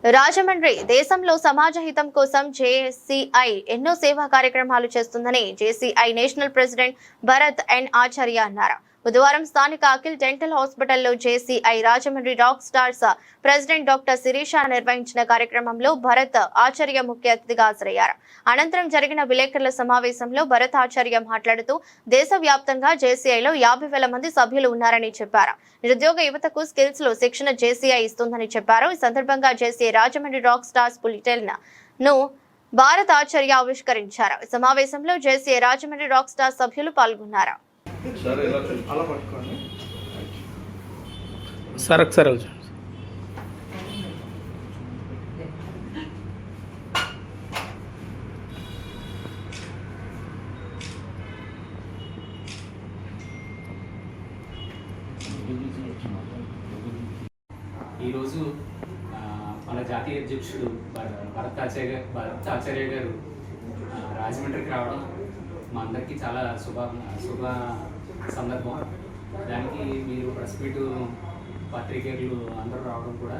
రాజమండ్రి దేశంలో సమాజ హితం కోసం జేసీఐ ఎన్నో సేవా కార్యక్రమాలు చేస్తుందని JCI national president Bharat N Acharya అన్నారు. బుధవారం స్థానిక అఖిల్ డెంటల్ హాస్పిటల్లో JCI Rajahmundry rock stars president doctor Sirisha నిర్వహించిన కార్యక్రమంలో భరత్ ఆచార్య ముఖ్య అతిథిగా హాజరయ్యారు. అనంతరం జరిగిన విలేకరుల సమావేశంలో భరత్ ఆచార్య మాట్లాడుతూ దేశవ్యాప్తంగా జేసీఐలో 50,000 మంది సభ్యులు ఉన్నారని చెప్పారు. నిరుద్యోగ యువతకు స్కిల్స్ లో శిక్షణ జేసీఐ ఇస్తుందని చెప్పారు. ఈ సందర్భంగా JCI Rajahmundry rock stars bulletin ను భారత్ ఆచార్య ఆవిష్కరించారు. ఈ సమావేశంలో జేసీఐ రాజమండ్రి రాక్ స్టార్స్ సభ్యులు పాల్గొన్నారు. ఈరోజు మన జాతీయ అధ్యక్షుడు భరత్ ఆచార్య గారు రాజమండ్రికి రావడం మా అందరికీ చాలా శుభ సందర్భం. దానికి మీరు ప్రెస్ మీట్ పత్రికేయులు అందరూ రావడం కూడా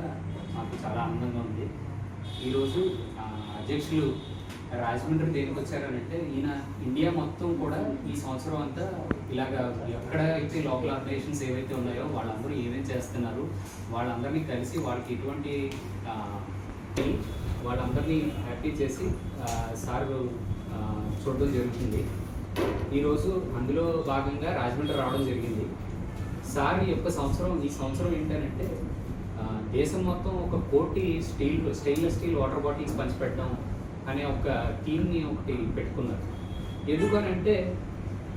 మాకు చాలా ఆనందంగా ఉంది. ఈరోజు అధ్యక్షులు రాజమండ్రి దేనికి వచ్చారనంటే, ఈయన ఇండియా మొత్తం కూడా ఈ సంవత్సరం అంతా ఇలాగ ఎక్కడైతే లోకల్ ఆర్గనైజేషన్స్ ఏవైతే ఉన్నాయో వాళ్ళందరూ ఏమేమి చేస్తున్నారు, వాళ్ళందరినీ కలిసి వాళ్ళకి ఎటువంటి వాళ్ళందరినీ హ్యాపీ చేసి సార్ చూడడం జరుగుతుంది. ఈరోజు అందులో భాగంగా రాజమండ్రి రావడం జరిగింది. సార్ ఈ సంవత్సరం ఏంటంటే దేశం మొత్తం 1 కోటి స్టెయిన్లెస్ స్టీల్ వాటర్ బాటిల్స్ పంచిపెట్టడం అనే ఒక థీమ్ని ఒకటి పెట్టుకున్నారు. ఎందుకనంటే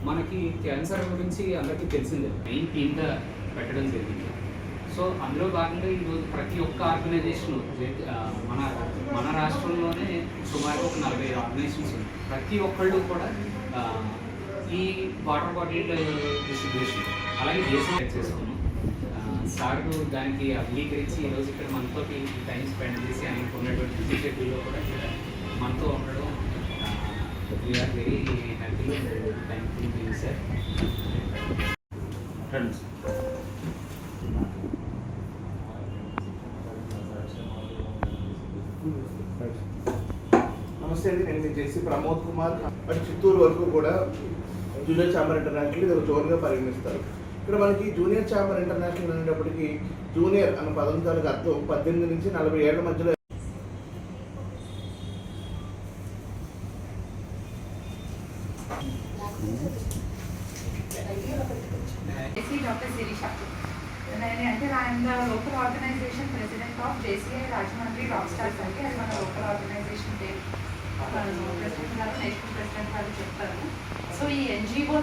మనకి క్యాన్సర్ గురించి అందరికీ తెలిసిందే, మెయిన్ థీమ్గా పెట్టడం జరిగింది. సో అందులో భాగంగా ఈరోజు ప్రతి ఒక్క ఆర్గనైజేషన్ మన రాష్ట్రంలోనే సుమారు 45 ఆర్గనైజేషన్స్ ఉన్నాయి. ప్రతి ఒక్కళ్ళు కూడా ఈ వాటర్ బాటిల్ డిస్ట్రిబ్యూషన్ అలాగే దేశం చేసుకున్నాం. సార్ దానికి అంగీకరించి ఈరోజు ఇక్కడ మనతో టైం స్పెండ్ చేసి ఆయనకు ఉన్నటువంటి షెడ్యూల్లో కూడా మనతో ఉండడం we are very happy, thankful sir. నమస్తే అండి, నేను జేసీ ప్రమోద్ కుమార్. బట్ చిత్తూరు వరకు కూడా జూనియర్ ఛాంబర్ ఇంటర్నేషనల్ ఇది ఒక జోన్గా పరిగణిస్తారు. ఇక్కడ మనకి జూనియర్ ఛాంబర్ ఇంటర్నేషనల్ అనేటప్పటికి జూనియర్ అన్న పదం తాలూకు అర్థం 18 నుంచి 40 ఏళ్ల మధ్యలో Dr. Sirisha. I am the local organization president of JCI Rajamandri Rockstars. అది మన లోకల్ ఆర్గనైజేషన్ పేరు. ప్రెసిడెంట్ గారు నేషనల్ ప్రెసిడెంట్ గారు చెప్తారు. సో ఈ ఎన్జిఓ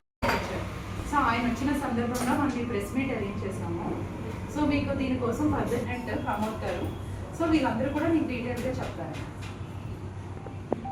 సో ఆయన వచ్చిన సందర్భంగా మనం ఈ ప్రెస్ మీట్ అరేంజ్ చేసాము. సో మీకు దీనికోసం ప్రెసిడెంట్ ప్రమోద్ గారు, సో వీళ్ళందరూ కూడా మీకు డీటెయిల్గా చెప్తారు.